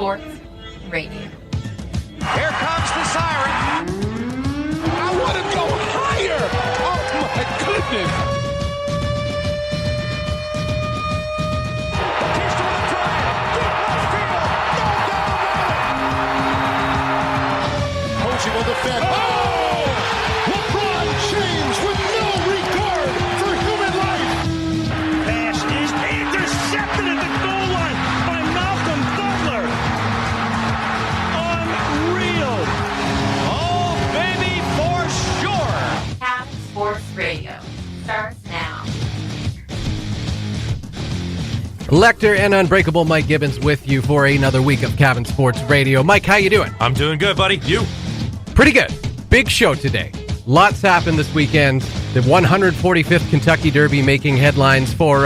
Sports Radio. Here comes the siren. I want to go higher. Oh, my goodness. Batista with a drive. Deep left field. No doubt about it. Posey will defend. Oh! LeBron James with no regard for human life. Pass is intercepted at the goal line by Malcolm Butler. Unreal. Oh, baby, for sure. Cabin Sports Radio starts now. Lekter and Unbreakable Mike Gibbons with you for another week of Cabin Sports Radio. Mike, how you doing? I'm doing good, buddy. You? Pretty good. Big show today. Lots happened this weekend. The 145th Kentucky Derby making headlines for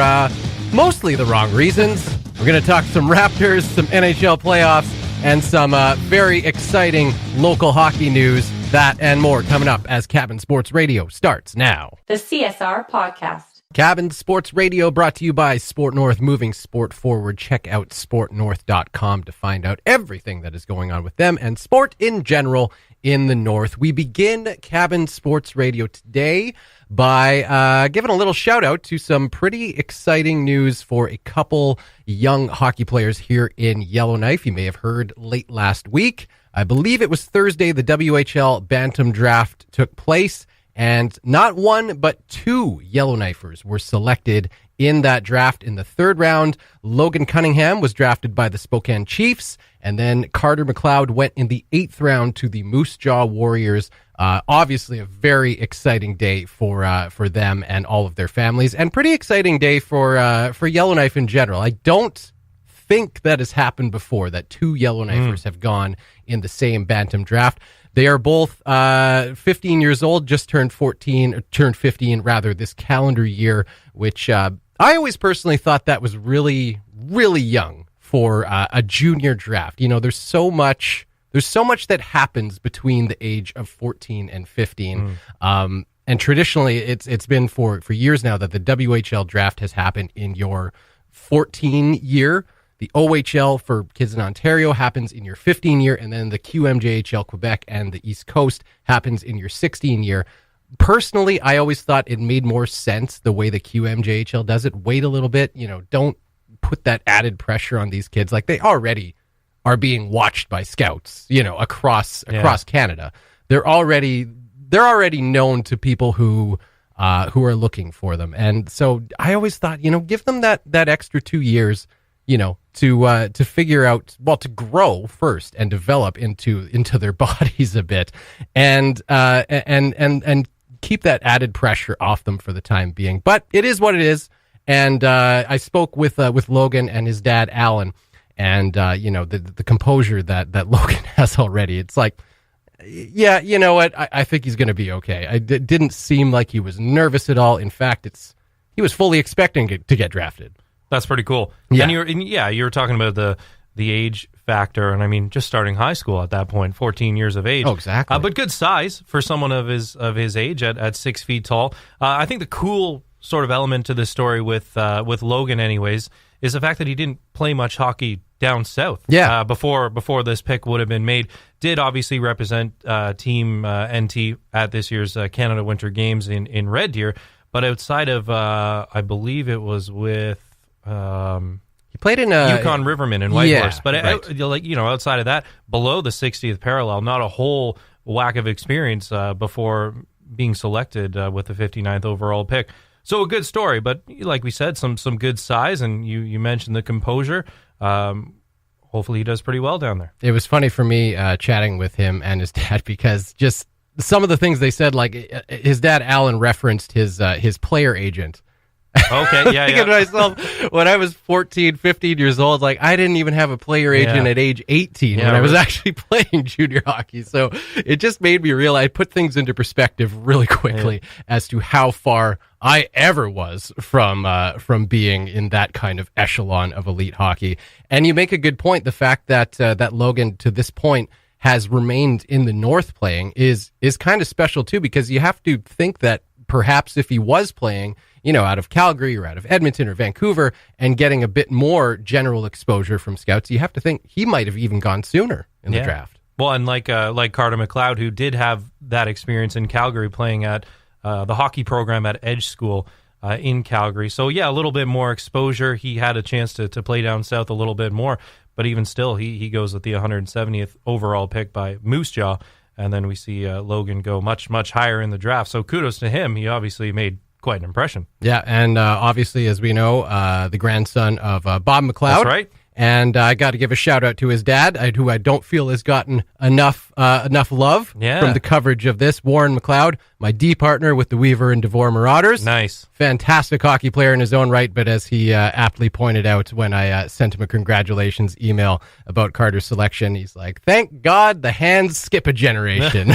mostly the wrong reasons. We're going to talk some Raptors, some NHL playoffs, and some very exciting local hockey news. That and more coming up as Cabin Sports Radio starts now. The CSR Podcast. Cabin Sports Radio brought to you by Sport North, moving sport forward. Check out sportnorth.com to find out everything that is going on with them and sport in general in the North. We begin Cabin Sports Radio today by giving a little shout out to some pretty exciting news for a couple young hockey players here in Yellowknife. You may have heard late last week. I believe it was Thursday, the WHL Bantam Draft took place. And not one, but two Yellowknifers were selected in that draft in the third round. Logan Cunningham was drafted by the Spokane Chiefs, and then Carter McLeod went in the 8th round to the Moose Jaw Warriors. Obviously a very exciting day for them and all of their families, and pretty exciting day for Yellowknife in general. I don't think that has happened before, that two Yellowknifers have gone in the same Bantam draft. They are both 15 years old, just turned 15 this calendar year, which I always personally thought that was really, really young for a junior draft. You know, there's so much that happens between the age of 14 and 15. And traditionally, it's been for years now that the WHL draft has happened in your 14 year. The OHL for kids in Ontario happens in your 15 year, and then the QMJHL Quebec and the East Coast happens in your 16 year. Personally, I always thought it made more sense the way the QMJHL does it. Wait a little bit, don't put that added pressure on these kids. Like, they already are being watched by scouts, across Canada. They're already known to people who are looking for them. And so I always thought, give them that extra 2 years, to figure out, to grow first and develop into their bodies a bit, and keep that added pressure off them for the time being. But it is what it is. And I spoke with Logan and his dad Alan, and the composure that Logan has already. It's like, yeah, you know what? I think he's going to be okay. It didn't seem like he was nervous at all. In fact, he was fully expecting to get drafted. That's pretty cool. Yeah. And you were talking about the age factor, and I mean, just starting high school at that point, 14 years of age. Oh, exactly. But good size for someone of his age at 6 feet tall. I think the cool sort of element to this story with Logan, anyways, is the fact that he didn't play much hockey down south. Yeah. Before this pick would have been made. Did obviously represent Team NT at this year's Canada Winter Games in Red Deer, but outside of I believe it was with. He played in Yukon Riverman in Whitehorse, but right. Outside of that, below the 60th parallel, not a whole whack of experience before being selected with the 59th overall pick. So a good story, but like we said, some good size, and you mentioned the composure. Hopefully he does pretty well down there. It was funny for me chatting with him and his dad, because just some of the things they said, like his dad Alan referenced his player agent. Okay, yeah, Thinking to myself, when I was 14, 15 years old, like, I didn't even have a player agent at age 18 when I was actually playing junior hockey. So it just made me realize, put things into perspective really quickly as to how far I ever was from being in that kind of echelon of elite hockey. And you make a good point. The fact that that Logan, to this point, has remained in the North playing is kind of special too, because you have to think that perhaps if he was playing out of Calgary or out of Edmonton or Vancouver and getting a bit more general exposure from scouts, you have to think he might have even gone sooner in the draft. Well, and like Carter McLeod, who did have that experience in Calgary playing at the hockey program at Edge School in Calgary. So, yeah, a little bit more exposure. He had a chance to play down south a little bit more. But even still, he goes with the 170th overall pick by Moose Jaw. And then we see Logan go much, much higher in the draft. So kudos to him. He obviously made quite an impression. Yeah, and obviously, as we know, the grandson of Bob McLeod. That's right. And I got to give a shout out to his dad, who I don't feel has gotten enough love from the coverage of this. Warren McLeod, my D partner with the Weaver and DeVore Marauders. Nice. Fantastic hockey player in his own right, but as he aptly pointed out when I sent him a congratulations email about Carter's selection, he's like, thank God the hands skip a generation.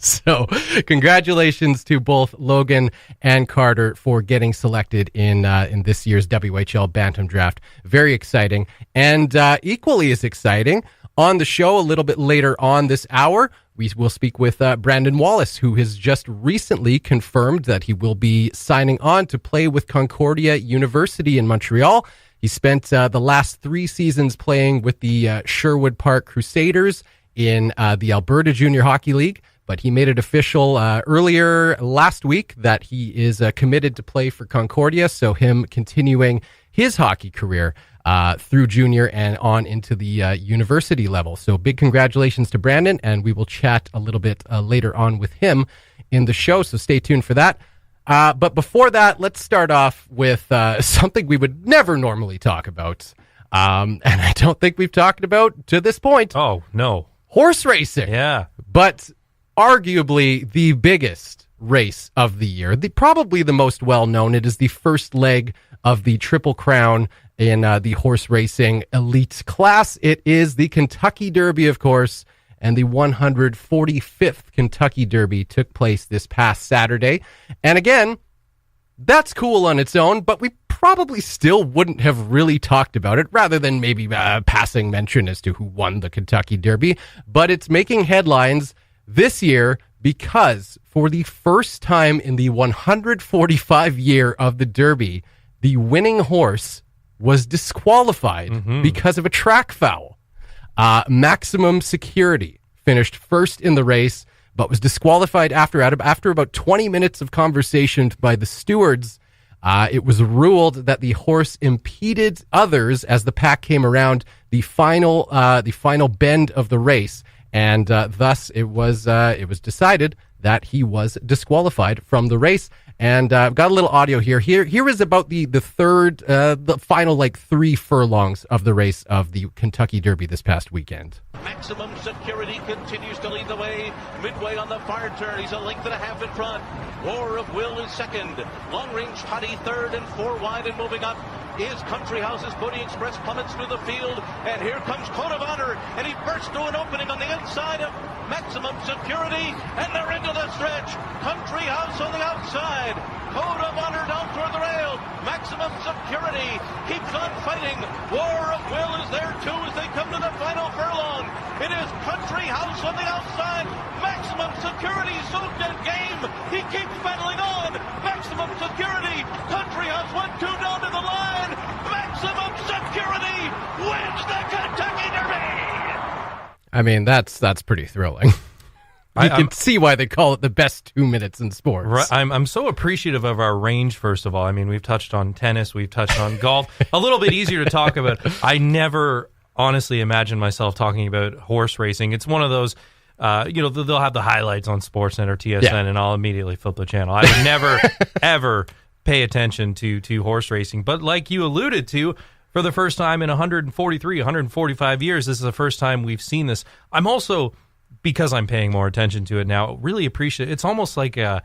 So congratulations to both Logan and Carter for getting selected in this year's WHL Bantam Draft. Very exciting. And equally as exciting, on the show a little bit later on this hour, we will speak with Brandon Wallis, who has just recently confirmed that he will be signing on to play with Concordia University in Montreal. He spent the last 3 seasons playing with the Sherwood Park Crusaders in the Alberta Junior Hockey League. But he made it official earlier last week that he is committed to play for Concordia, so him continuing his hockey career through junior and on into the university level. So big congratulations to Brandon, and we will chat a little bit later on with him in the show, so stay tuned for that. But before that, let's start off with something we would never normally talk about, and I don't think we've talked about to this point. Oh, no. Horse racing. Yeah. But arguably the biggest race of the year, probably the most well-known. It is the first leg of the Triple Crown in the horse racing elite class. It is the Kentucky Derby, of course, and the 145th Kentucky Derby took place this past Saturday. And again, that's cool on its own, but we probably still wouldn't have really talked about it, rather than maybe passing mention as to who won the Kentucky Derby. But it's making headlines this year because for the first time in the 145 year of the Derby, the winning horse was disqualified because of a track foul. Maximum Security finished first in the race, but was disqualified after about 20 minutes of conversation by the stewards. It was ruled that the horse impeded others as the pack came around the final bend of the race. And thus, it was decided that he was disqualified from the race. And I've got a little audio here. Here is about the final 3 furlongs of the race of the Kentucky Derby this past weekend. Maximum Security continues to lead the way. Midway on the far turn, he's a length and a half in front. War of Will is second. Long Range Toddy third, and 4 wide and moving up is Country House's Pony Express plummets through the field. And here comes Code of Honor, and he bursts through an opening on the inside of Maximum Security, and they're into the stretch. Country House on the outside. Code of Honor down toward the rail. Maximum Security keeps on fighting. War of Will is there too as they come to the final furlong. It is Country House on the outside. Maximum Security so dead game. He keeps battling on. Maximum Security. Country House 1-2 down to the line. Maximum Security wins the Kentucky Derby. I mean, that's pretty thrilling. You can see why they call it the best 2 minutes in sports. Right, I'm so appreciative of our range, first of all. I mean, we've touched on tennis, we've touched on golf. A little bit easier to talk about. I never honestly imagined myself talking about horse racing. It's one of those, they'll have the highlights on Sportsnet or TSN, and I'll immediately flip the channel. I would never, ever pay attention to horse racing. But like you alluded to, for the first time in 145 years, this is the first time we've seen this. I'm also, because I'm paying more attention to it now, really appreciate it. It's almost like a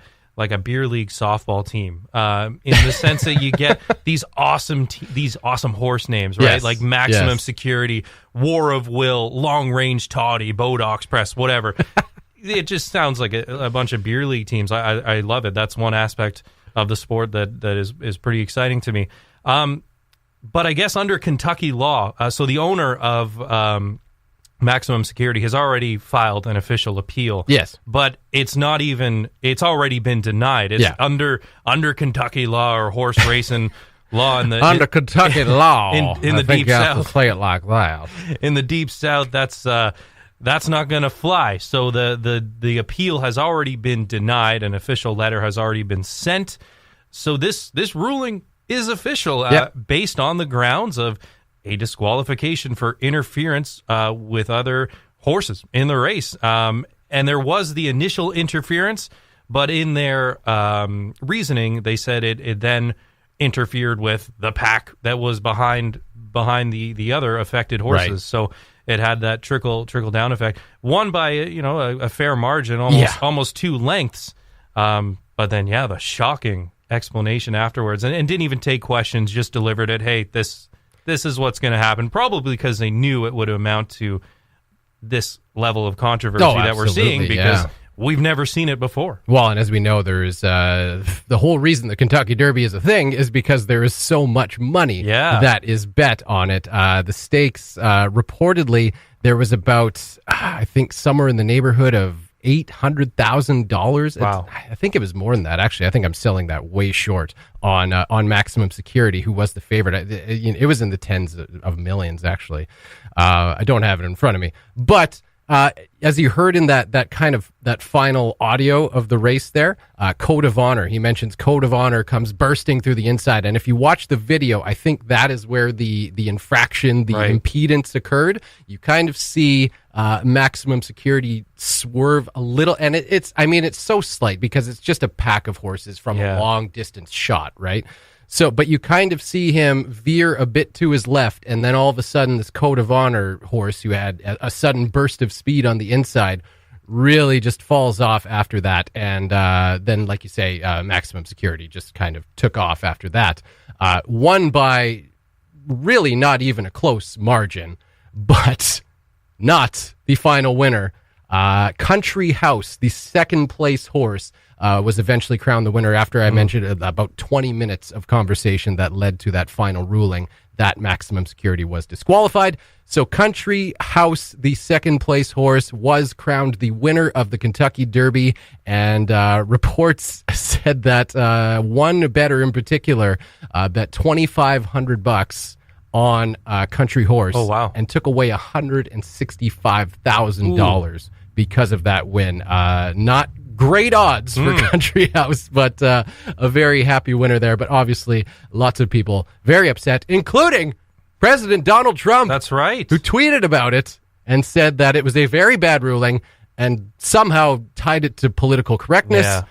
beer league softball team, in the sense that you get these awesome horse names, right? Yes. Like Maximum Security, War of Will, Long Range Toddy, Bodox Press, whatever. It just sounds like a bunch of beer league teams. I love it. That's one aspect of the sport that is pretty exciting to me. But I guess under Kentucky law, so the owner of Maximum Security has already filed an official appeal. Yes. But it's already been denied. It's under Kentucky law or horse racing law under Kentucky law. In the deep south. To say it like that. In the deep south, that's not going to fly. So the appeal has already been denied. An official letter has already been sent. So this ruling is official based on the grounds of a disqualification for interference with other horses in the race. And there was the initial interference, but in their reasoning, they said it then interfered with the pack that was behind the other affected horses. Right. So it had that trickle down effect. Won by a fair margin, almost 2 lengths. But then the shocking explanation afterwards, and didn't even take questions, just delivered it. Hey, this is what's going to happen, probably because they knew it would amount to this level of controversy that we're seeing, because we've never seen it before. Well, and as we know, there's the whole reason the Kentucky Derby is a thing is because there is so much money that is bet on it. The stakes, reportedly, there was about, I think, somewhere in the neighborhood of $800,000. Wow. I think it was more than that, actually. I think I'm selling that way short on Maximum Security, who was the favorite. It was in the tens of millions, actually. I don't have it in front of me. But as you heard in that final audio of the race there, Code of Honor, he mentions Code of Honor comes bursting through the inside. And if you watch the video, I think that is where the infraction, the impedance occurred. You kind of see Maximum Security swerve a little. And it's so slight because it's just a pack of horses from a long distance shot, right? So, but you kind of see him veer a bit to his left, and then all of a sudden this Code of Honor horse, who had a sudden burst of speed on the inside, really just falls off after that. And then, like you say, Maximum Security just kind of took off after that. Won by really not even a close margin, but not the final winner. Country House, the second place horse, was eventually crowned the winner after I mentioned about 20 minutes of conversation that led to that final ruling that Maximum Security was disqualified. So Country House, the second place horse, was crowned the winner of the Kentucky Derby, and reports said that one bettor in particular bet $2,500 on Country Horse. Oh, wow. And took away $165,000 because of that win. Not great odds for Country House, but a very happy winner there. But obviously, lots of people very upset, including President Donald Trump. That's right. Who tweeted about it and said that it was a very bad ruling and somehow tied it to political correctness. Yeah.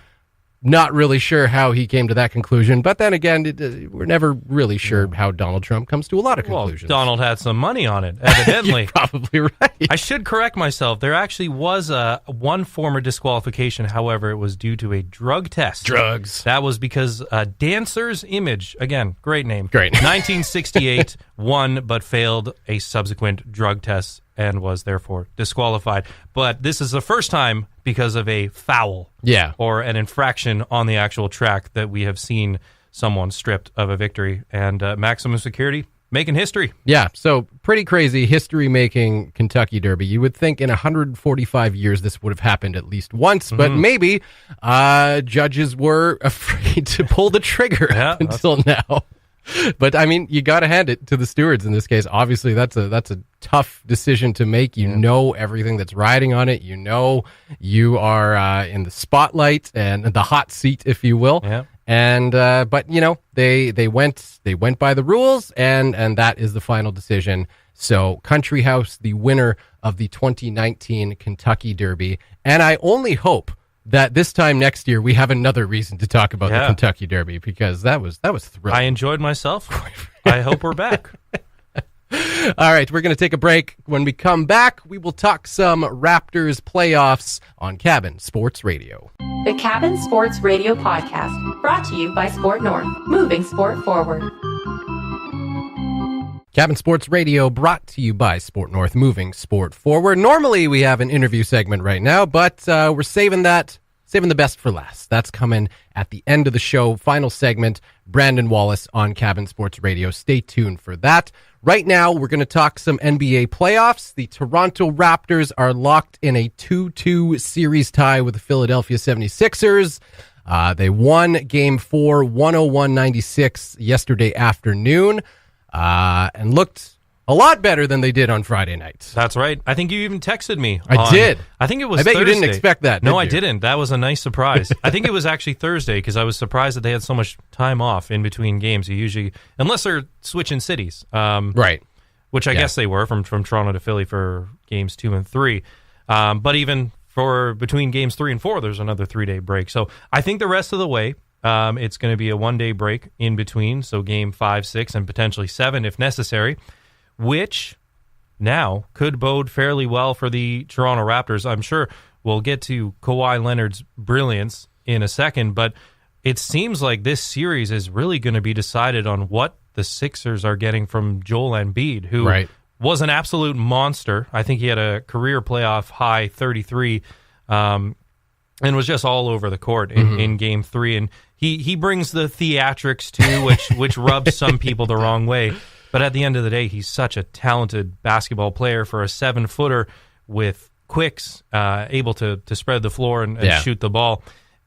Not really sure how he came to that conclusion, but then again, we're never really sure how Donald Trump comes to a lot of conclusions. Well, Donald had some money on it, evidently. You're probably right. I should correct myself. There actually was one former disqualification. However, it was due to a drug test. Drugs. That was because Dancer's Image, again, great name. Great. 1968, won but failed a subsequent drug test and was therefore disqualified. But this is the first time because of a foul or an infraction on the actual track that we have seen someone stripped of a victory. And Maximum Security making history. Yeah, so pretty crazy history-making Kentucky Derby. You would think in 145 years this would have happened at least once, but maybe judges were afraid to pull the trigger until now. But I mean, you got to hand it to the stewards in this case. Obviously, that's a tough decision to make. You know everything that's riding on it. You know you are in the spotlight and the hot seat, if you will. Yeah. And but you know they went by the rules, and that is the final decision. So Country House, the winner of the 2019 Kentucky Derby, and I only hope that this time next year we have another reason to talk about the Kentucky Derby, because that was thrilling. I enjoyed myself. I hope we're back. All right, we're going to take a break. When we come back, we will talk some Raptors playoffs on Cabin Sports Radio. The Cabin Sports Radio podcast, brought to you by Sport North, moving sport forward. Cabin Sports Radio, brought to you by Sport North, moving sport forward. Normally, we have an interview segment right now, but we're saving that saving the best for last. That's coming at the end of the show. Final segment, Brandon Wallis on Cabin Sports Radio. Stay tuned for that. Right now, we're going to talk some NBA playoffs. The Toronto Raptors are locked in a 2-2 series tie with the Philadelphia 76ers. They won Game 4, 101-96 yesterday afternoon, and looked a lot better than they did on Friday night. That's right. I think you even texted me. I did. I think it was I bet Thursday. you didn't expect that, No, did I you? didn't. That was a nice surprise. I think it was actually Thursday because I was surprised that they had so much time off in between games. You usually, unless they're switching cities. Right. Which I guess they were from Toronto to Philly for games 2 and 3. But even for between games 3 and 4, there's another 3-day break. So I think the rest of the way, it's going to be a 1-day break in between. So game 5, 6, and potentially 7 if necessary, which now could bode fairly well for the Toronto Raptors. I'm sure we'll get to Kawhi Leonard's brilliance in a second, but it seems like this series is really going to be decided on what the Sixers are getting from Joel Embiid, who was an absolute monster. I think he had a career playoff high 33 and was just all over the court in Game 3. And he brings the theatrics too, which rubs some people the wrong way. But at the end of the day, he's such a talented basketball player for a 7-footer with quicks, able to spread the floor and shoot the ball.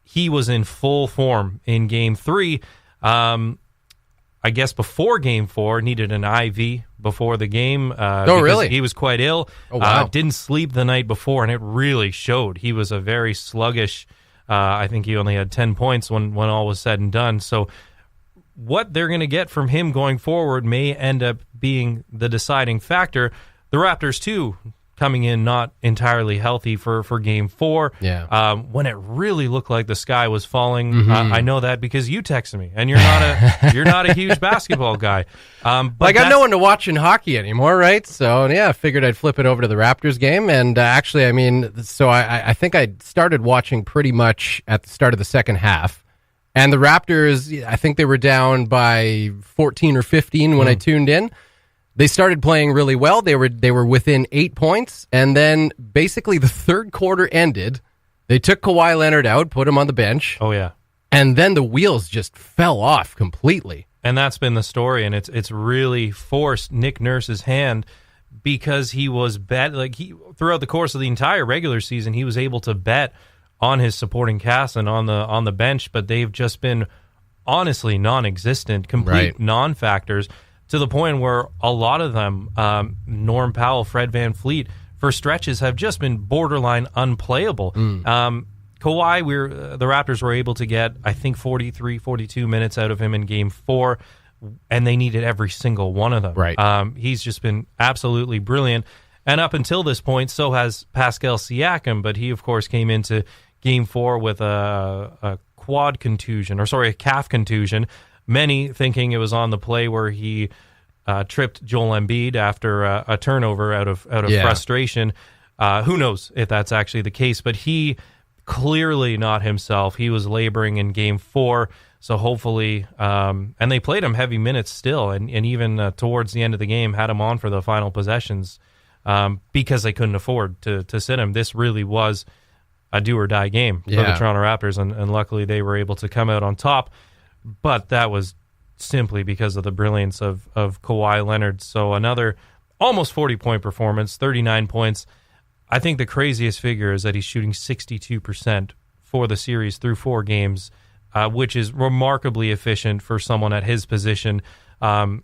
He was in full form in Game 3. I guess before Game 4, needed an IV before the game. Really? He was quite ill. Oh, wow. Didn't sleep the night before, and it really showed. He was a very sluggish. I think he only had 10 points when all was said and done. So what they're going to get from him going forward may end up being the deciding factor. The Raptors, too, coming in not entirely healthy for Game 4. When it really looked like the sky was falling. I know that because you texted me, and you're not a huge basketball guy. But I got no one to watch in hockey anymore, right? So, I figured I'd flip it over to the Raptors game. And actually, I think I started watching pretty much at the start of the second half. And the Raptors, I think they were down by 14 or 15 when I tuned in. They started playing really well. They were within 8 points, and then basically the third quarter ended. They took Kawhi Leonard out, put him on the bench. Oh yeah, and then the wheels just fell off completely. And that's been the story, and it's really forced Nick Nurse's hand because he was throughout the course of the entire regular season, he was able to bet on his supporting cast and on the bench, but they've just been honestly non-existent, complete non-factors, to the point where a lot of them, Norm Powell, Fred VanVleet, for stretches have just been borderline unplayable. Kawhi, the Raptors were able to get, I think, 43, 42 minutes out of him in Game 4, and they needed every single one of them. He's just been absolutely brilliant. And up until this point, so has Pascal Siakam, but he, of course, came into Game 4 with a calf contusion. Many thinking it was on the play where he tripped Joel Embiid after a turnover out of frustration. Who knows if that's actually the case, but he clearly not himself. He was laboring in Game 4, so hopefully, and they played him heavy minutes still, and even towards the end of the game had him on for the final possessions because they couldn't afford to sit him. This really was a do-or-die game for the Toronto Raptors, and luckily they were able to come out on top. But that was simply because of the brilliance of Kawhi Leonard. So another almost 40-point performance, 39 points. I think the craziest figure is that he's shooting 62% for the series through 4 games, which is remarkably efficient for someone at his position, and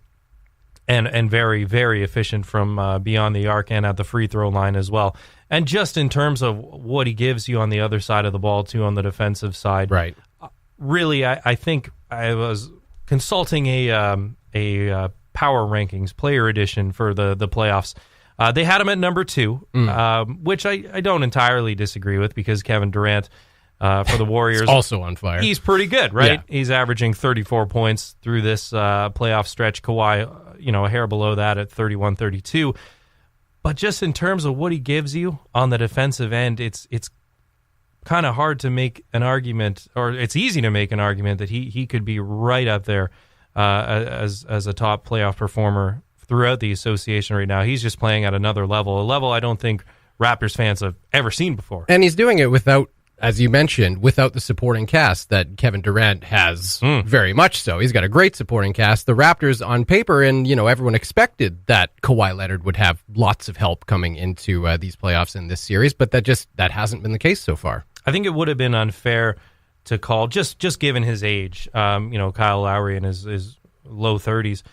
very, very efficient from beyond the arc and at the free throw line as well. And just in terms of what he gives you on the other side of the ball, too, on the defensive side. Right. Really, I think I was consulting a power rankings player edition for the playoffs. They had him at number 2, which I don't entirely disagree with, because Kevin Durant for the Warriors is also on fire. He's pretty good, right? Yeah. He's averaging 34 points through this playoff stretch. Kawhi, a hair below that at 31, 32. But just in terms of what he gives you on the defensive end, it's kind of hard to make an argument, or it's easy to make an argument that he could be right up there as a top playoff performer throughout the association right now. He's just playing at another level, a level I don't think Raptors fans have ever seen before. And he's doing it without as you mentioned, without the supporting cast that Kevin Durant has very much so. He's got a great supporting cast. The Raptors on paper, and everyone expected that Kawhi Leonard would have lots of help coming into these playoffs in this series, but that hasn't been the case so far. I think it would have been unfair to call, just given his age, Kyle Lowry in his low 30s,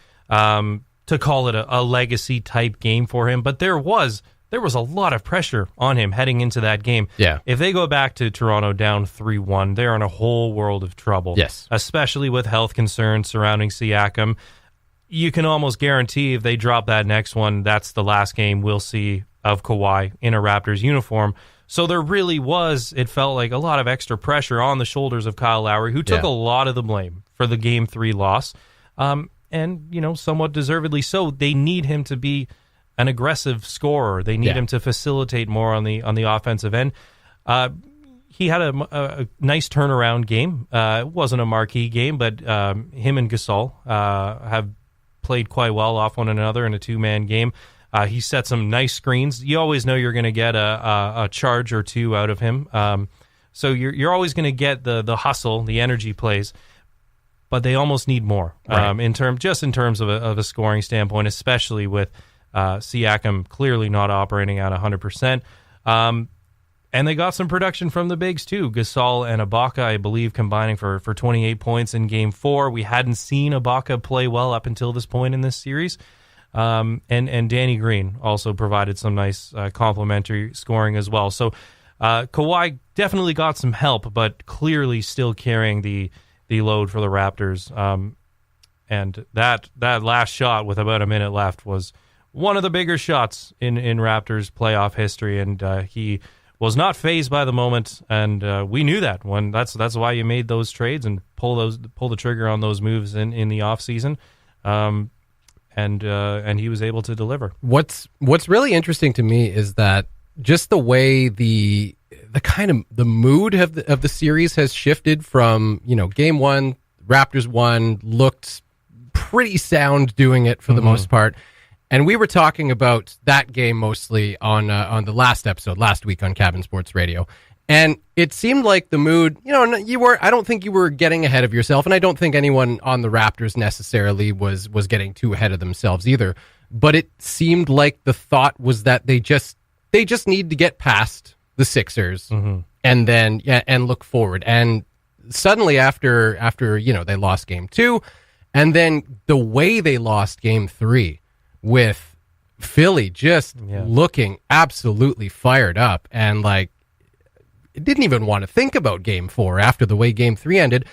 to call it a legacy type game for him. But there was a lot of pressure on him heading into that game. Yeah. If they go back to Toronto down 3-1, they're in a whole world of trouble. Yes. Especially with health concerns surrounding Siakam. You can almost guarantee if they drop that next one, that's the last game we'll see of Kawhi in a Raptors uniform. So there really was, it felt like, a lot of extra pressure on the shoulders of Kyle Lowry, who took a lot of the blame for the Game 3 loss. And, somewhat deservedly so. They need him to be an aggressive scorer. They need him to facilitate more on the offensive end. He had a nice turnaround game. It wasn't a marquee game, but him and Gasol have played quite well off one another in a two-man game. He set some nice screens. You always know you're going to get a charge or two out of him. So you're always going to get the hustle, the energy plays. But they almost need more in terms of a scoring standpoint, especially with Siakam clearly not operating at 100%. And they got some production from the bigs too. Gasol and Ibaka, I believe, combining for 28 points in Game 4. We hadn't seen Ibaka play well up until this point in this series. And Danny Green also provided some nice complimentary scoring as well. So Kawhi definitely got some help, but clearly still carrying the load for the Raptors. And that last shot with about a minute left was one of the bigger shots in Raptors playoff history, and he was not fazed by the moment, and we knew that. That's why you made those trades and pull the trigger on those moves in the offseason. And he was able to deliver. What's really interesting to me is that just the way the kind of the mood of the series has shifted from, Game 1, Raptors won, looked pretty sound doing it for the most part. And we were talking about that game mostly on the last episode, last week on Cabin Sports Radio. And it seemed like the mood, I don't think you were getting ahead of yourself, and I don't think anyone on the Raptors necessarily was getting too ahead of themselves either. But it seemed like the thought was that they just need to get past the Sixers and then and look forward. And suddenly after they lost Game 2, and then the way they lost Game 3 with Philly just looking absolutely fired up and didn't even want to think about Game 4 after the way Game 3 ended.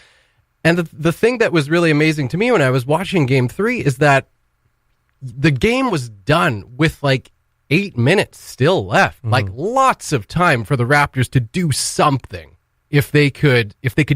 And the thing that was really amazing to me when I was watching Game 3 is that the game was done with 8 minutes still left. Lots of time for the Raptors to do something. If they could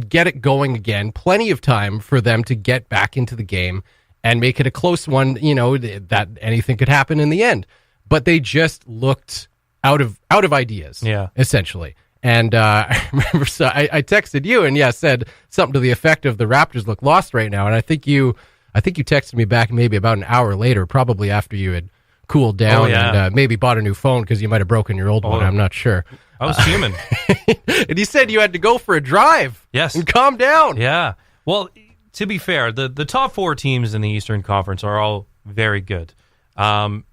get it going again, plenty of time for them to get back into the game and make it a close one, that anything could happen in the end. But they just looked out of ideas, essentially. And I remember, so I texted you and said something to the effect of the Raptors look lost right now. And I think you texted me back maybe about an hour later, probably after you had cooled down and maybe bought a new phone because you might have broken your old one. I'm not sure. I was human. And he said you had to go for a drive. Yes. And calm down. Yeah. Well, to be fair, the top 4 teams in the Eastern Conference are all very good. And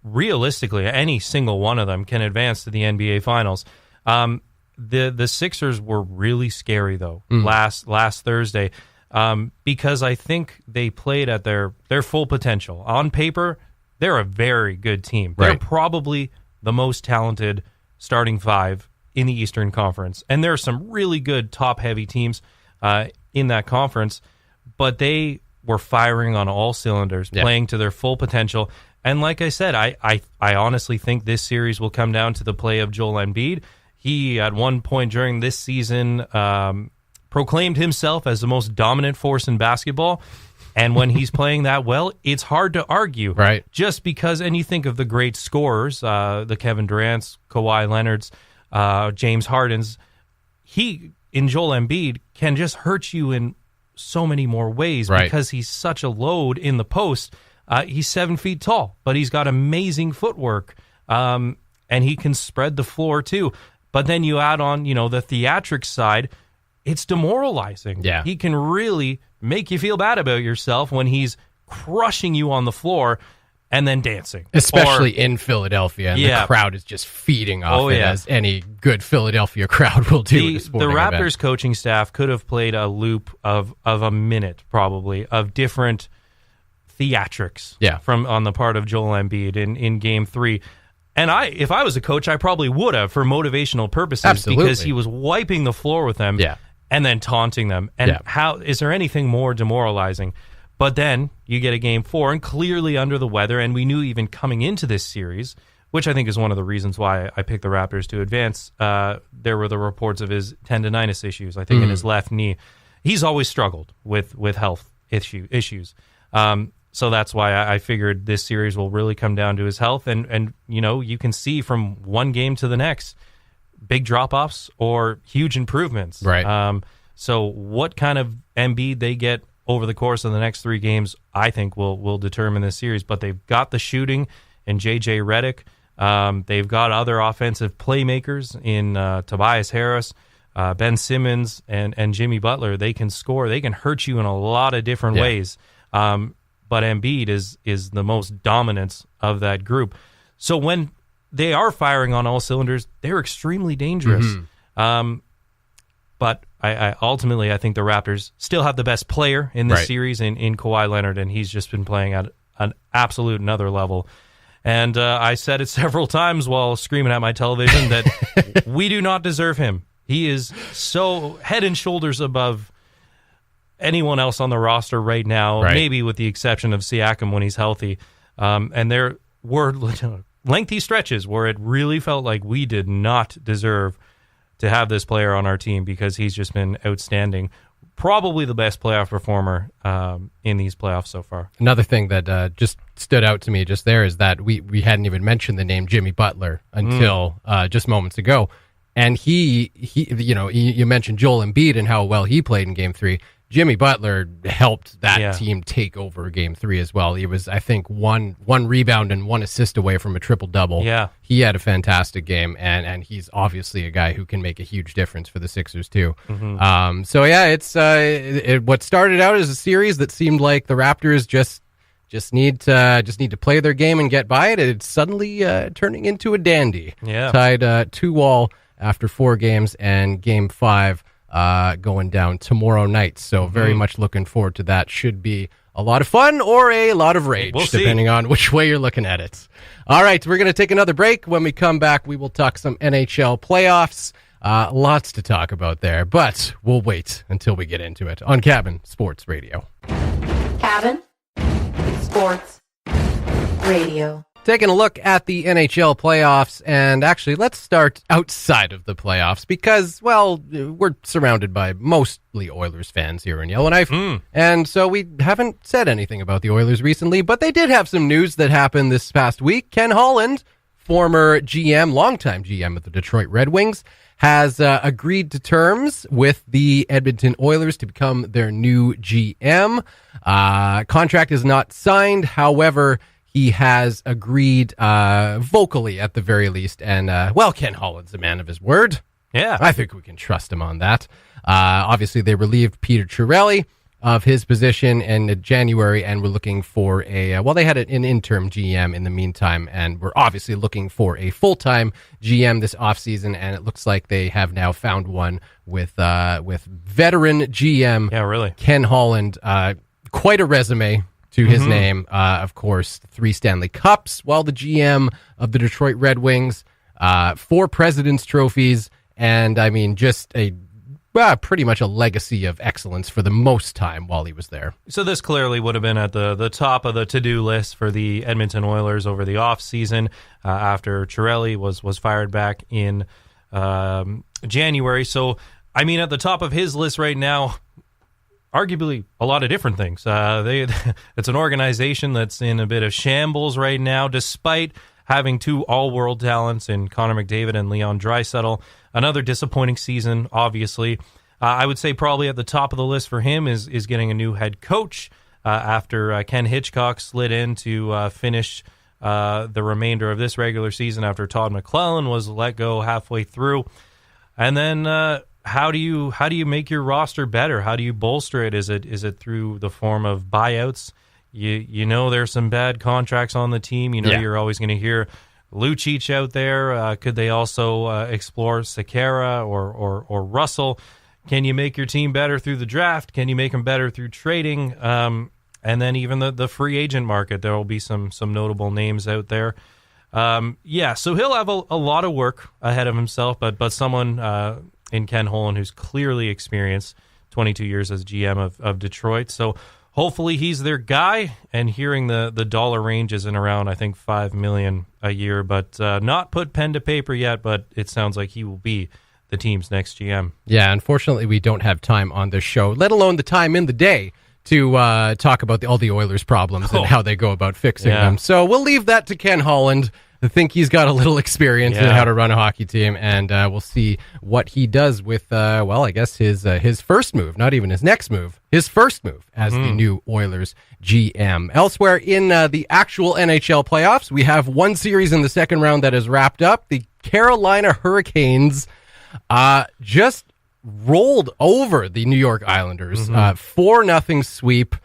realistically, any single one of them can advance to the NBA Finals. The Sixers were really scary, though, last Thursday, because I think they played at their full potential. On paper, they're a very good team. They're probably the most talented starting 5 in the Eastern Conference. And there are some really good top-heavy teams in that conference, but they were firing on all cylinders, playing to their full potential. And like I said, I honestly think this series will come down to the play of Joel Embiid. He, at one point during this season, proclaimed himself as the most dominant force in basketball. And when he's playing that well, it's hard to argue. Right. Just because, and you think of the great scorers, the Kevin Durant's, Kawhi Leonard's, James Harden's, he, in Joel Embiid, can just hurt you in so many more ways because he's such a load in the post. He's 7 feet tall, but he's got amazing footwork, and he can spread the floor too. But then you add on, the theatrics side, it's demoralizing. Yeah. He can really make you feel bad about yourself when he's crushing you on the floor and then dancing. Especially in Philadelphia, and the crowd is just feeding off it, as any good Philadelphia crowd will do. The Raptors coaching staff could have played a loop of a minute, probably, of different theatrics from on the part of Joel Embiid in Game 3. And if I was a coach, I probably would have for motivational purposes because he was wiping the floor with them and then taunting them. And how is there anything more demoralizing? But then you get a Game 4 and clearly under the weather, and we knew even coming into this series, which I think is one of the reasons why I picked the Raptors to advance, there were the reports of his tendonitis issues, I think, in his left knee. He's always struggled with health issues. So that's why I figured this series will really come down to his health. And you can see from one game to the next, big drop-offs or huge improvements. Right. So what kind of Embiid they get over the course of the next 3 games, I think will determine this series. But they've got the shooting in J.J. Redick. They've got other offensive playmakers in Tobias Harris, Ben Simmons, and Jimmy Butler. They can score. They can hurt you in a lot of different ways. But Embiid is the most dominant of that group. So when they are firing on all cylinders, they're extremely dangerous. But I ultimately, I think the Raptors still have the best player in this series in Kawhi Leonard, and he's just been playing at an absolute another level. And I said it several times while screaming at my television that we do not deserve him. He is so head and shoulders above anyone else on the roster right now, maybe with the exception of Siakam when he's healthy. And there were lengthy stretches where it really felt like we did not deserve to have this player on our team because he's just been outstanding. Probably the best playoff performer in these playoffs so far. Another thing that just stood out to me just there is that we hadn't even mentioned the name Jimmy Butler until just moments ago. And he you mentioned Joel Embiid and how well he played in Game 3. Jimmy Butler helped that team take over Game 3 as well. He was, I think, one rebound and 1 assist away from a triple-double. Yeah. He had a fantastic game, and he's obviously a guy who can make a huge difference for the Sixers, too. It's what started out as a series that seemed like the Raptors just need to play their game and get by it. It's suddenly turning into a dandy. Yeah. Tied 2-2 after 4 games, and Game 5 going down tomorrow night. So very much looking forward to that. Should be a lot of fun or a lot of rage, depending on which way you're looking at it. All right, we're going to take another break. When we come back, we will talk some NHL playoffs. Lots to talk about there, but we'll wait until we get into it on Cabin Sports Radio. Cabin Sports Radio. Taking a look at the NHL playoffs, and actually, let's start outside of the playoffs because, well, we're surrounded by mostly Oilers fans here in Yellowknife, and so we haven't said anything about the Oilers recently, but they did have some news that happened this past week. Ken Holland, former GM, longtime GM of the Detroit Red Wings, has agreed to terms with the Edmonton Oilers to become their new GM. Contract is not signed, however, he has agreed vocally at the very least. And, Ken Holland's a man of his word. Yeah. I think we can trust him on that. Obviously, they relieved Peter Chiarelli of his position in January and were looking for they had an interim GM in the meantime, and we're obviously looking for a full-time GM this offseason, and it looks like they have now found one with veteran GM Ken Holland. Quite a resume to his name, of course, 3 Stanley Cups while the GM of the Detroit Red Wings, 4 President's Trophies, and I mean, just pretty much a legacy of excellence for the most time while he was there. So this clearly would have been at the top of the to-do list for the Edmonton Oilers over the offseason after Chiarelli was fired back in January. So, I mean, at the top of his list right now, arguably a lot of different things. It's an organization that's in a bit of shambles right now, despite having 2 all-world talents in Connor McDavid and Leon Draisaitl. Another disappointing season, obviously. I would say probably at the top of the list for him is getting a new head coach after Ken Hitchcock slid in to finish the remainder of this regular season after Todd McClellan was let go halfway through. And then how do you make your roster better? How do you bolster it? Is it through the form of buyouts? You know there's some bad contracts on the team. You're always going to hear Lucic out there. Could they also explore Sekera or Russell? Can you make your team better through the draft? Can you make them better through trading? And then even the free agent market, there will be some notable names out there. So he'll have a lot of work ahead of himself, but someone in Ken Holland who's clearly experienced 22 years as GM of Detroit. So hopefully he's their guy, and hearing the dollar range is in around, I think, $5 million a year, but not put pen to paper yet, but it sounds like he will be the team's next GM. Yeah, unfortunately, we don't have time on this show, let alone the time in the day to talk about all the Oilers' problems and how they go about fixing them. So we'll leave that to Ken Holland. I think he's got a little experience in how to run a hockey team, and we'll see what he does with, I guess his first move, not even his next move, his first move as the new Oilers GM. Elsewhere in the actual NHL playoffs, we have one series in the second round that is wrapped up. The Carolina Hurricanes just rolled over the New York Islanders, 4-0 sweep,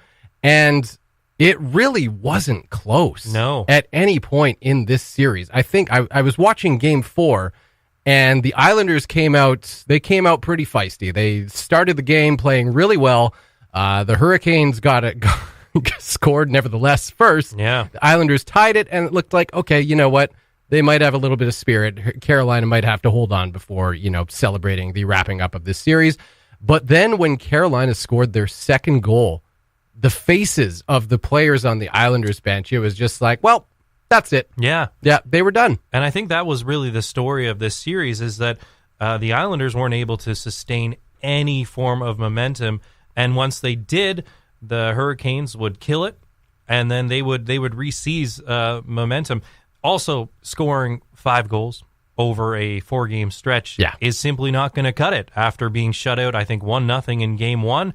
and it really wasn't close. No. At any point in this series. I think I was watching Game 4, and the Islanders came out pretty feisty. They started the game playing really well. The Hurricanes got scored nevertheless first. Yeah. The Islanders tied it, and it looked like, okay, you know what? They might have a little bit of spirit. Carolina might have to hold on before, celebrating the wrapping up of this series. But then when Carolina scored their second goal, the faces of the players on the Islanders bench, it was just like, well, that's it. Yeah. Yeah, they were done. And I think that was really the story of this series, is that the Islanders weren't able to sustain any form of momentum. And once they did, the Hurricanes would kill it, and then they would re-seize momentum. Also, scoring 5 goals over a 4-game stretch is simply not going to cut it after being shut out, I think, 1-0 in Game 1,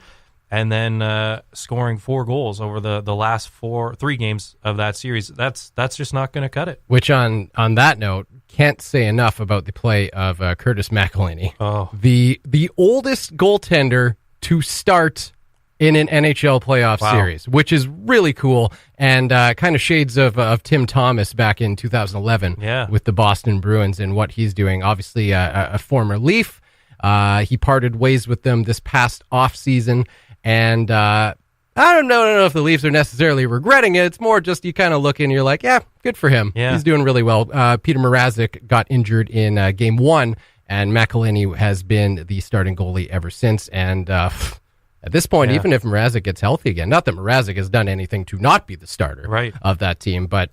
and then scoring 4 goals over the last 3 games of that series. That's just not going to cut it. Which, on that note, can't say enough about the play of Curtis McElhinney. Oh. The oldest goaltender to start in an NHL playoff series, which is really cool, and kind of shades of Tim Thomas back in 2011 with the Boston Bruins and what he's doing. Obviously, a former Leaf. He parted ways with them this past offseason, and I don't know if the Leafs are necessarily regretting it. It's more just you kind of look and you're like, yeah, good for him. Yeah. He's doing really well. Peter Mrazek got injured in Game 1, and McElhinney has been the starting goalie ever since, and at this point, even if Mrazek gets healthy again, not that Mrazek has done anything to not be the starter of that team, but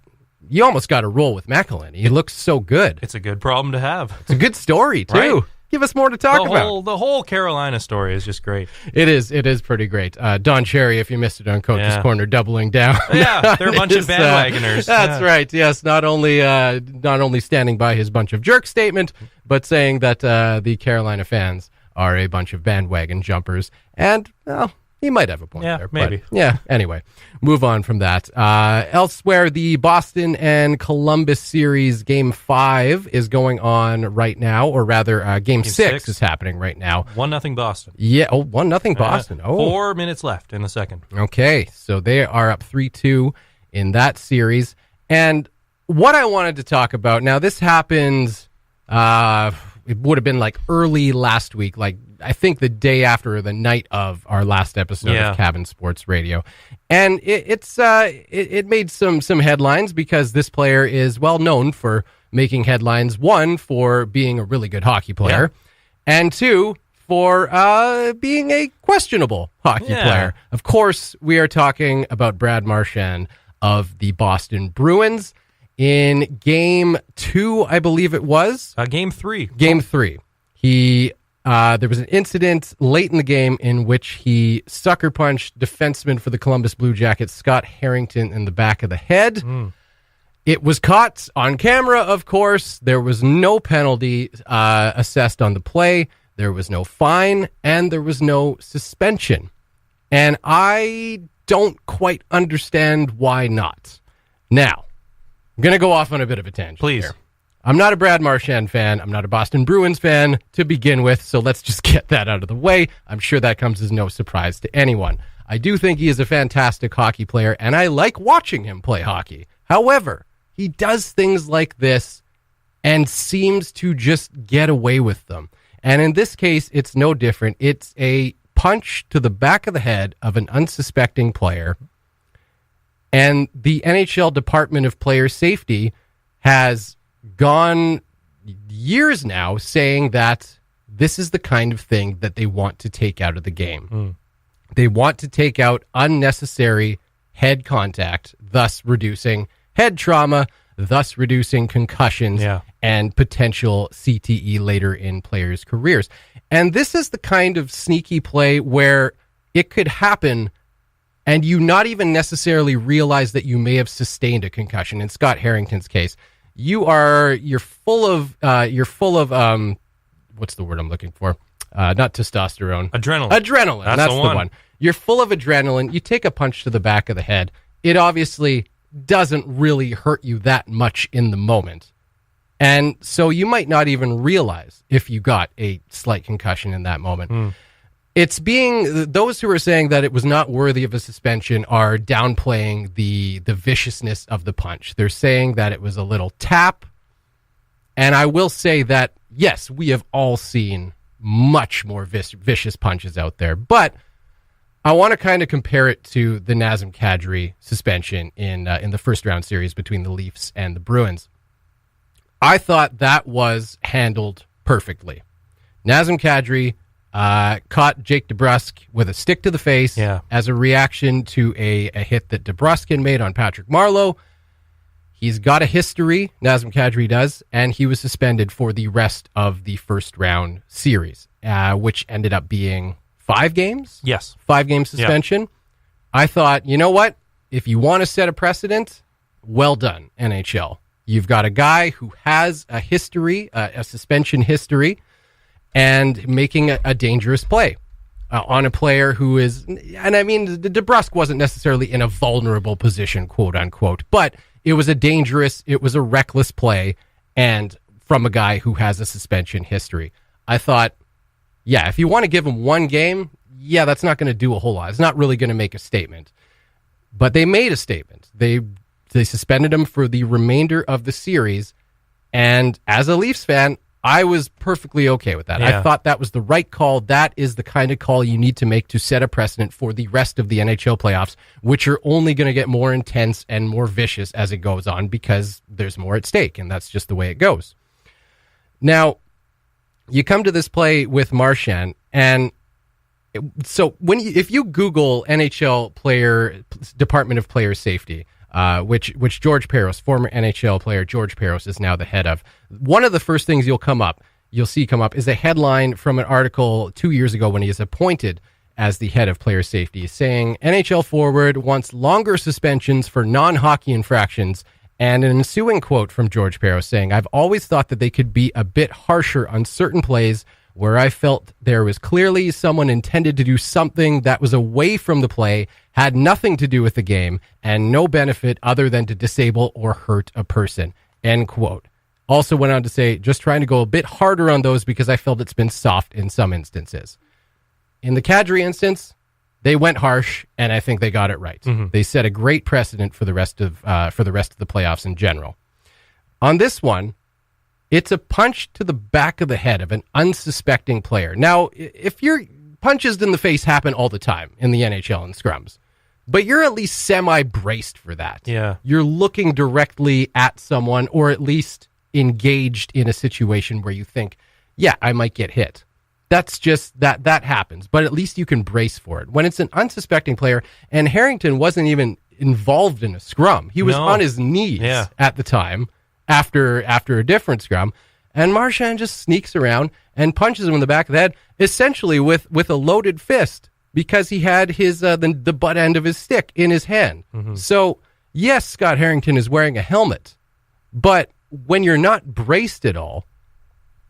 you almost got to roll with McElhinney. He looks so good. It's a good problem to have. It's a good story, too. Right? Give us more to talk about. The whole Carolina story is just great. It is pretty great. Don Cherry, if you missed it on Coach's Corner, doubling down. Yeah, they're a bunch of bandwagoners. That's right. Yes, not only standing by his bunch of jerk statement, but saying that the Carolina fans are a bunch of bandwagon jumpers. And, well, he might have a point there. Maybe. But, anyway, move on from that. Elsewhere, the Boston and Columbus series Game 5 is going on right now, or rather, Game 6 is happening right now. 1-0 Boston. Yeah, 1-0 Boston. 4 minutes left in the second. Okay, so they are up 3-2 in that series. And what I wanted to talk about, now this happened, it would have been like early last week, like I think the day after or the night of our last episode of Cabin Sports Radio. And it made some headlines because this player is well known for making headlines, one, for being a really good hockey player, and two, for being a questionable hockey player. Of course, we are talking about Brad Marchand of the Boston Bruins. In Game 2, I believe it was. Game 3. Game 3. There was an incident late in the game in which he sucker punched defenseman for the Columbus Blue Jackets, Scott Harrington, in the back of the head. It was caught on camera, of course. There was no penalty assessed on the play. There was no fine, and there was no suspension. And I don't quite understand why not. Now, I'm going to go off on a bit of a tangent. Please. Here. I'm not a Brad Marchand fan. I'm not a Boston Bruins fan to begin with, so let's just get that out of the way. I'm sure that comes as no surprise to anyone. I do think he is a fantastic hockey player, and I like watching him play hockey. However, he does things like this and seems to just get away with them. And in this case, it's no different. It's a punch to the back of the head of an unsuspecting player, and the NHL Department of Player Safety has gone years now saying that this is the kind of thing that they want to take out of the game. They want to take out unnecessary head contact, thus reducing head trauma, thus reducing concussions and potential CTE later in players' careers. And this is the kind of sneaky play where it could happen and you not even necessarily realize that you may have sustained a concussion. In Scott Harrington's case, you're full of what's the word I'm looking for? Not testosterone. Adrenaline. That's the one. You're full of adrenaline. You take a punch to the back of the head. It obviously doesn't really hurt you that much in the moment. And so you might not even realize if you got a slight concussion in that moment. It's those who are saying that it was not worthy of a suspension are downplaying the viciousness of the punch. They're saying that it was a little tap. And I will say that, yes, we have all seen much more vicious punches out there. But I want to kind of compare it to the Nazem Kadri suspension in the first round series between the Leafs and the Bruins. I thought that was handled perfectly. Nazem Kadri caught Jake DeBrusk with a stick to the face as a reaction to a hit that DeBrusk had made on Patrick Marleau. He's got a history, Nazem Kadri does, and he was suspended for the rest of the first round series, which ended up being 5 games? Yes. 5-game suspension. Yeah. I thought, you know what? If you want to set a precedent, well done, NHL. You've got a guy who has a history, a suspension history, and making a dangerous play on a player who is, and I mean, the DeBrusk wasn't necessarily in a vulnerable position, quote unquote, but it was a reckless play, and from a guy who has a suspension history. I thought, yeah, if you want to give him 1 game, yeah, that's not going to do a whole lot. It's not really going to make a statement. But they made a statement. They suspended him for the remainder of the series, and as a Leafs fan, I was perfectly okay with that. Yeah. I thought that was the right call. That is the kind of call you need to make to set a precedent for the rest of the NHL playoffs, which are only going to get more intense and more vicious as it goes on because there's more at stake, and that's just the way it goes. Now, you come to this play with Marchand, and so if you Google NHL player Department of Player Safety, which George Peros, former NHL player George Peros, is now the head of, one of the first things you'll see come up is a headline from an article 2 years ago when he is appointed as the head of player safety, saying NHL forward wants longer suspensions for non-hockey infractions, and an ensuing quote from George Peros saying, "I've always thought that they could be a bit harsher on certain plays where I felt there was clearly someone intended to do something that was away from the play, had nothing to do with the game, and no benefit other than to disable or hurt a person." End quote. Also went on to say, just trying to go a bit harder on those because I felt it's been soft in some instances. In the Kadri instance, they went harsh, and I think they got it right. Mm-hmm. They set a great precedent for the rest of the playoffs in general. On this one, it's a punch to the back of the head of an unsuspecting player. Now, if your punches in the face happen all the time in the NHL and scrums, but you're at least semi-braced for that. Yeah. You're looking directly at someone, or at least engaged in a situation where you think, yeah, I might get hit. That's just, that happens, but at least you can brace for it. When it's an unsuspecting player, and Harrington wasn't even involved in a scrum. He was on his knees at the time after a different scrum, and Marchand just sneaks around and punches him in the back of the head, essentially with a loaded fist, because he had his the butt end of his stick in his hand. Mm-hmm. So, yes, Scott Harrington is wearing a helmet, but when you're not braced at all,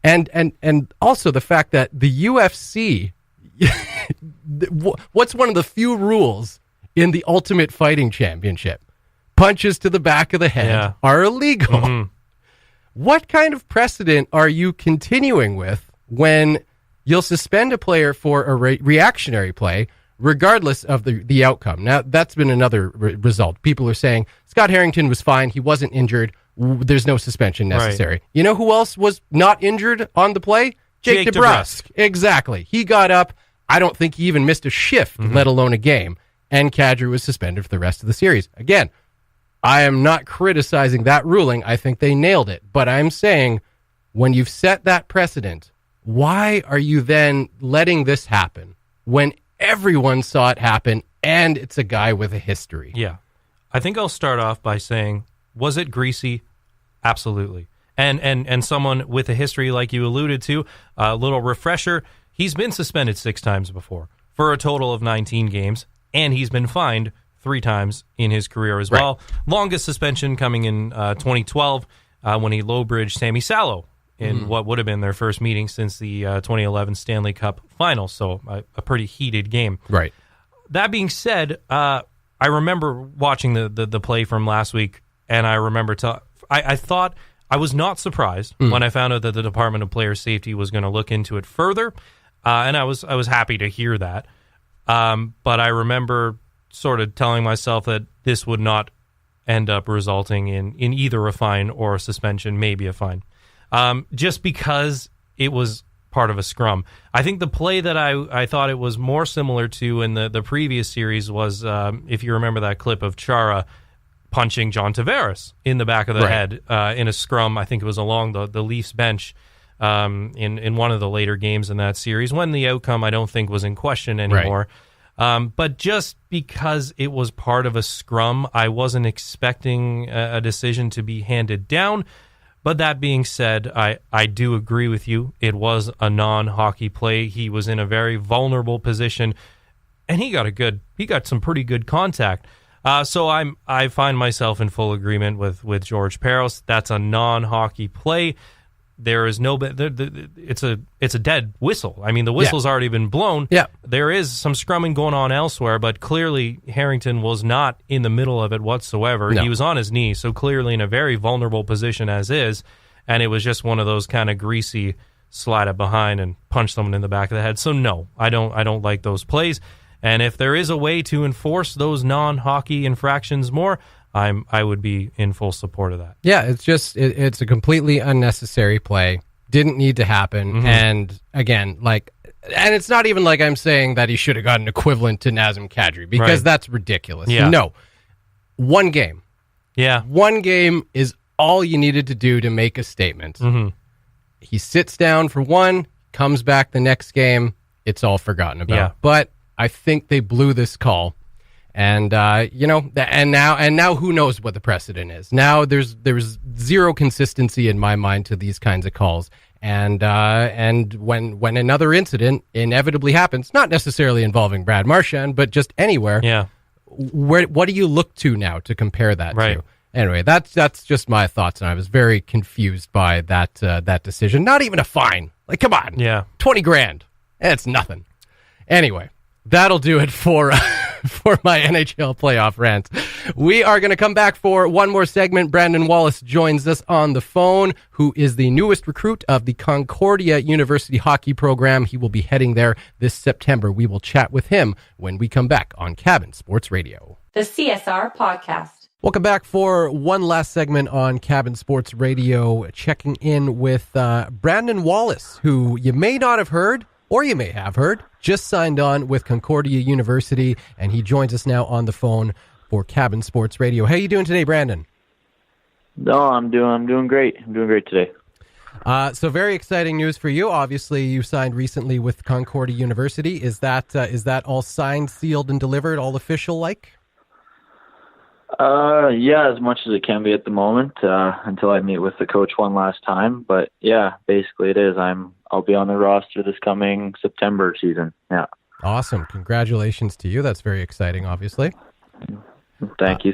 and also the fact that the UFC, what's one of the few rules in the Ultimate Fighting Championship? punches to the back of the head are illegal. Mm-hmm. What kind of precedent are you continuing with when you'll suspend a player for a reactionary play regardless of the outcome? Now, that's been another result. People are saying Scott Harrington was fine. He wasn't injured. There's no suspension necessary. Right. You know who else was not injured on the play? Jake DeBrusk. Exactly. He got up. I don't think he even missed a shift, let alone a game. And Kadri was suspended for the rest of the series. Again, I am not criticizing that ruling. I think they nailed it. But I'm saying when you've set that precedent, why are you then letting this happen when everyone saw it happen and it's a guy with a history? Yeah. I think I'll start off by saying, was it greasy? Absolutely. And someone with a history like you alluded to, a little refresher, he's been suspended 6 times before for a total of 19 games, and he's been fined 3 times in his career as well. Longest suspension coming in 2012 when he low-bridged Sammy Salo in what would have been their first meeting since the 2011 Stanley Cup Finals, so a pretty heated game. Right. That being said, I remember watching the play from last week, and I remember I thought I was not surprised when I found out that the Department of Player Safety was going to look into it further, and I was happy to hear that. But I remember sort of telling myself that this would not end up resulting in either a fine or a suspension, maybe a fine, just because it was part of a scrum. I think the play that I thought it was more similar to in the previous series was, if you remember that clip of Chara punching John Tavares in the back of the head in a scrum. I think it was along the Leafs bench in one of the later games in that series when the outcome I don't think was in question anymore. But just because it was part of a scrum, I wasn't expecting a decision to be handed down. But that being said, I do agree with you. It was a non-hockey play. He was in a very vulnerable position, and he got some pretty good contact. So I find myself in full agreement with George Peros. That's a non-hockey play. There is no, it's a dead whistle. I mean, the whistle's already been blown. Yeah. There is some scrumming going on elsewhere, but clearly Harrington was not in the middle of it whatsoever. No. He was on his knee, so clearly in a very vulnerable position as is, and it was just one of those kind of greasy slide up behind and punch someone in the back of the head. So no, I don't like those plays. And if there is a way to enforce those non-hockey infractions more, I would be in full support of that. Yeah, it's just it's a completely unnecessary play. Didn't need to happen. And again, and it's not even like I'm saying that he should have got an equivalent to Nazem Kadri because that's ridiculous. Yeah. No, one game. Yeah, one game is all you needed to do to make a statement. He sits down for one, comes back the next game. It's all forgotten about. Yeah. But I think they blew this call. And and now who knows what the precedent is? Now there's zero consistency in my mind to these kinds of calls. And when another incident inevitably happens, not necessarily involving Brad Marchand, but just anywhere. Yeah. What do you look to now to compare that to? Anyway, that's just my thoughts, and I was very confused by that decision. Not even a fine. Like, come on. Yeah. $20,000. It's nothing. Anyway, that'll do it for my NHL playoff rant. We are going to come back for one more segment. Brandon Wallis joins us on the phone, who is the newest recruit of the Concordia University hockey program. He will be heading there this September. We will chat with him when we come back on Cabin Sports Radio. The CSR Podcast. Welcome back for one last segment on Cabin Sports Radio, checking in with Brandon Wallis, who you may not have heard, or you may have heard, just signed on with Concordia University, and he joins us now on the phone for Cabin Sports Radio. How are you doing today, Brandon? No, I'm doing great. I'm doing great today. So very exciting news for you. Obviously, you signed recently with Concordia University. Is that all signed, sealed, and delivered, all official like? Yeah, as much as it can be at the moment, until I meet with the coach one last time. But yeah, basically it is. I'll be on the roster this coming September season. Yeah. Awesome. Congratulations to you. That's very exciting, obviously. Thank you.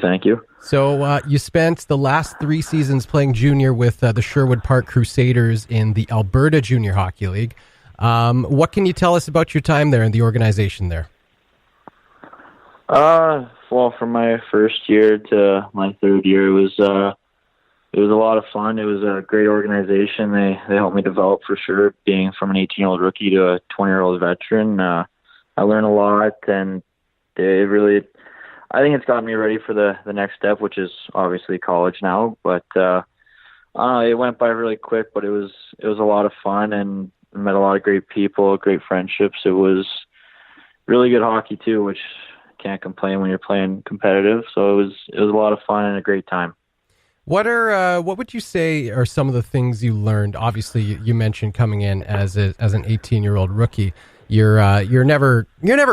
So you spent the last 3 seasons playing junior with the Sherwood Park Crusaders in the Alberta Junior Hockey League. What can you tell us about your time there and the organization there? well, from my first year to my third year, it was a lot of fun. It was a great organization. They helped me develop for sure, being from an 18-year-old rookie to a 20-year-old veteran. I learned a lot, and I think it's gotten me ready for the next step, which is obviously college now. But it went by really quick, but it was a lot of fun, and met a lot of great people, great friendships. It was really good hockey too, which can't complain when you're playing competitive. So it was a lot of fun and a great time. What would you say are some of the things you learned? Obviously, you mentioned coming in as an 18-year-old rookie. You're never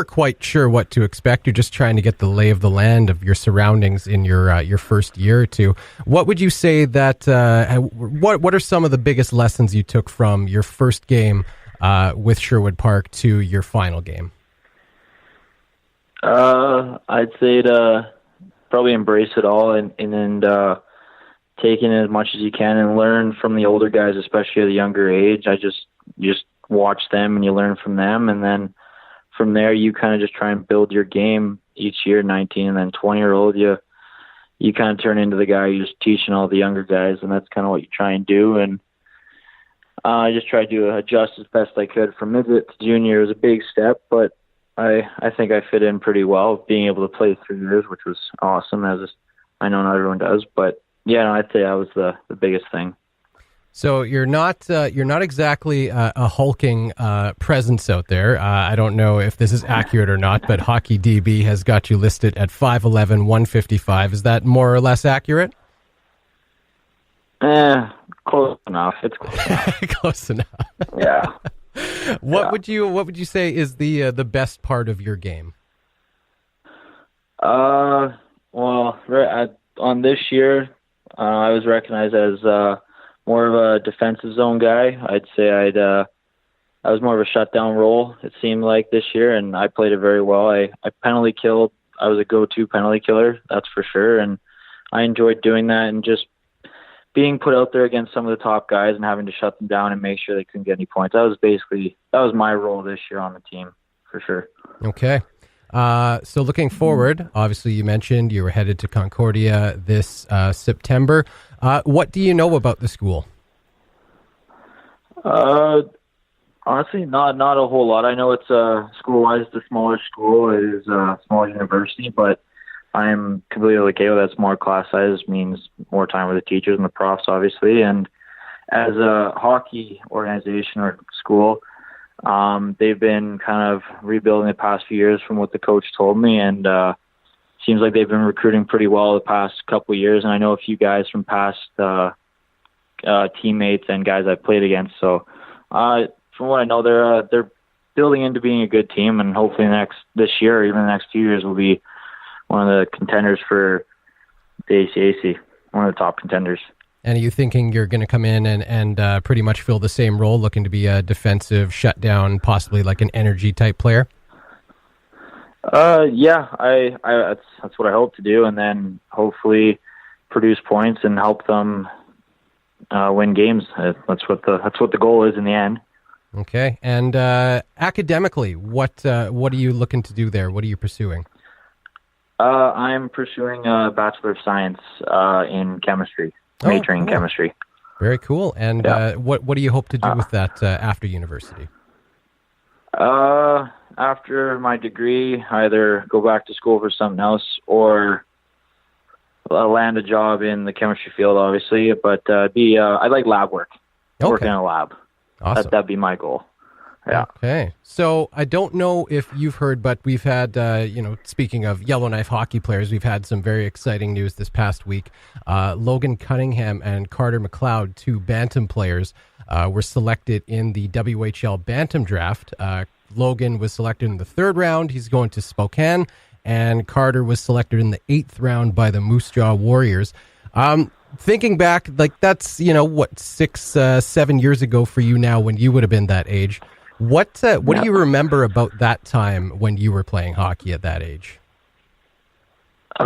quite sure what to expect. You're just trying to get the lay of the land of your surroundings in your first year or two. What would you say that what are some of the biggest lessons you took from your first game with Sherwood Park to your final game? I'd say to probably embrace it all and take in as much as you can and learn from the older guys, especially at a younger age. You just watch them and you learn from them, and then from there you kind of just try and build your game each year. 19 and then 20-year-old, you kind of turn into the guy who's teaching all the younger guys, and that's kind of what you try and do. And I just tried to adjust as best I could. From midget to junior was a big step, but I think I fit in pretty well, being able to play 3 years, which was awesome, as I know not everyone does. But yeah, I'd say that was the biggest thing. So you're not exactly a hulking presence out there. I don't know if this is accurate or not, but Hockey DB has got you listed at 5'11", 155. Is that more or less accurate? Close enough. It's close enough. Close enough. Yeah. What would you say is the best part of your game? Well, on this year, I was recognized as more of a defensive zone guy. I'd say I was more of a shutdown role, it seemed like, this year, and I played it very well. I penalty killed. I was a go-to penalty killer, that's for sure, and I enjoyed doing that and just being put out there against some of the top guys and having to shut them down and make sure they couldn't get any points. That was my role this year on the team, for sure. Okay. So looking forward, obviously you mentioned you were headed to Concordia this September. What do you know about the school? Honestly, not a whole lot. I know it's school-wise, it's a smaller school. It is a small university, but I'm completely okay with that. Smaller class size means more time with the teachers and the profs, obviously. And as a hockey organization or school, they've been kind of rebuilding the past few years from what the coach told me, and seems like they've been recruiting pretty well the past couple of years. And I know a few guys from past teammates and guys I've played against. So from what I know, they're building into being a good team, and hopefully this year or even the next few years will be one of the contenders for the ACAC, one of the top contenders. And are you thinking you're going to come in and pretty much fill the same role, looking to be a defensive shutdown, possibly like an energy type player? Yeah, that's what I hope to do, and then hopefully produce points and help them win games. That's what the goal is in the end. Okay. And academically, what are you looking to do there? What are you pursuing? I'm pursuing a Bachelor of Science in chemistry. Majoring in chemistry. Very cool. And what do you hope to do with that after university? After my degree, either go back to school for something else or land a job in the chemistry field, obviously. But I like lab work. Working in a lab. Awesome. That'd be my goal. Yeah. Okay. So I don't know if you've heard, but we've had, speaking of Yellowknife hockey players, we've had some very exciting news this past week. Logan Cunningham and Carter McLeod, 2 Bantam players, were selected in the WHL Bantam draft. Logan was selected in the 3rd round. He's going to Spokane. And Carter was selected in the 8th round by the Moose Jaw Warriors. Thinking back, like that's, 6-7 years ago for you now when you would have been that age. What do you remember about that time when you were playing hockey at that age? It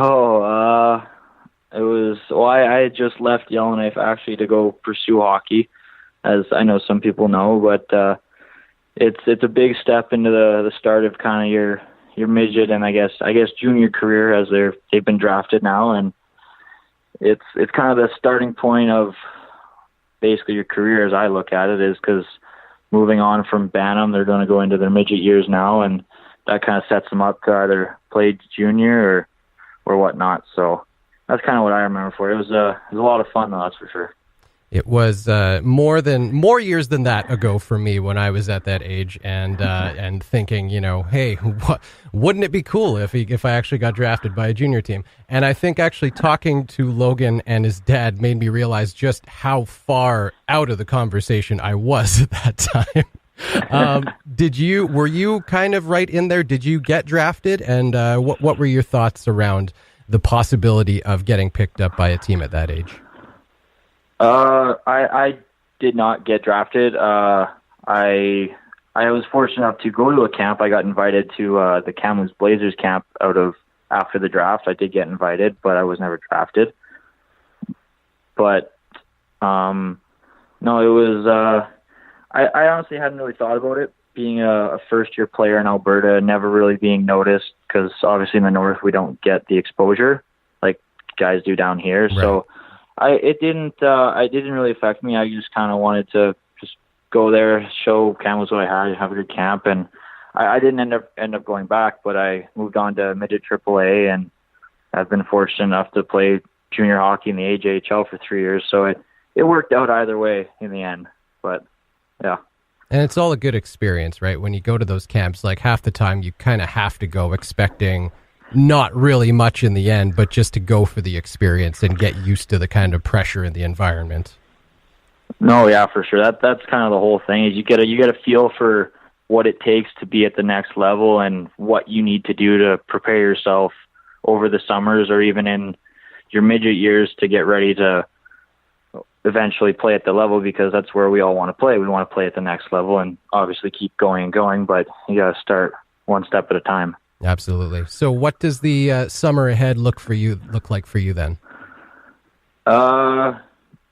was, I had just left Yellowknife actually to go pursue hockey, as I know some people know, but it's a big step into the start of kind of your midget and I guess junior career as they've been drafted now, and it's kind of the starting point of basically your career as I look at it, is because moving on from Bantam, they're going to go into their midget years now, and that kind of sets them up to either play junior or whatnot. So that's kind of what I remember for it. It was a lot of fun though, that's for sure. It was more years than that ago for me when I was at that age, and thinking, hey, wouldn't it be cool if I actually got drafted by a junior team? And I think actually talking to Logan and his dad made me realize just how far out of the conversation I was at that time. Were you kind of right in there? Did you get drafted? And what were your thoughts around the possibility of getting picked up by a team at that age? I did not get drafted. I was fortunate enough to go to a camp. I got invited to the Kamloops Blazers camp after the draft. I did get invited, but I was never drafted. But no, it was. I honestly hadn't really thought about it. Being a first-year player in Alberta, never really being noticed, because obviously in the North we don't get the exposure like guys do down here. Right. So it didn't really affect me. I just kind of wanted to just go there, show Kamloops what I had, have a good camp, and I didn't end up going back. But I moved on to midget AAA, and I've been fortunate enough to play junior hockey in the AJHL for 3 years. So it worked out either way in the end. But yeah. And it's all a good experience, right? When you go to those camps, like half the time you kind of have to go expecting not really much in the end, but just to go for the experience and get used to the kind of pressure in the environment. No, yeah, for sure. That's kind of the whole thing, is you get a feel for what it takes to be at the next level and what you need to do to prepare yourself over the summers or even in your midget years to get ready to eventually play at the level, because that's where we all want to play. We want to play at the next level and obviously keep going and going, but you got to start one step at a time. Absolutely. So what does the summer ahead look like for you then?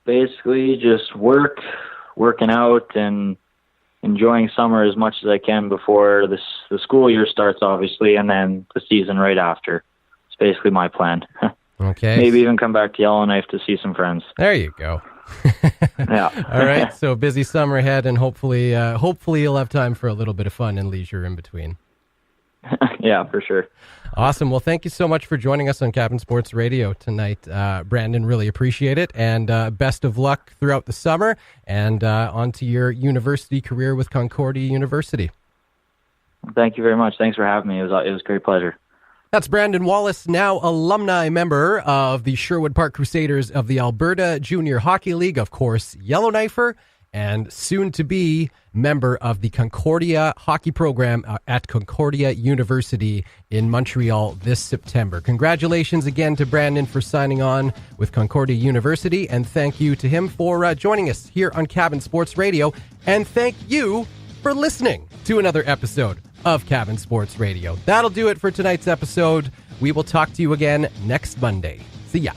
Basically just working out and enjoying summer as much as I can before the school year starts, obviously, and then the season right after. It's basically my plan. Okay. Maybe even come back to Yellowknife to see some friends. There you go. Yeah. All right. So busy summer ahead, and hopefully you'll have time for a little bit of fun and leisure in between. Yeah, for sure. Awesome. Well, thank you so much for joining us on Cabin Sports Radio tonight, Brandon. Really appreciate it, and best of luck throughout the summer and on to your university career with Concordia University. Thank you very much. Thanks for having me. It was a great pleasure. That's Brandon Wallis, now alumni member of the Sherwood Park Crusaders of the Alberta Junior Hockey League, of course, Yellowknifer, and soon to be member of the Concordia hockey program at Concordia University in Montreal this September. Congratulations again to Brandon for signing on with Concordia University, and thank you to him for joining us here on Cabin Sports Radio, and thank you for listening to another episode of Cabin Sports Radio. That'll do it for tonight's episode. We will talk to you again next Monday. See ya.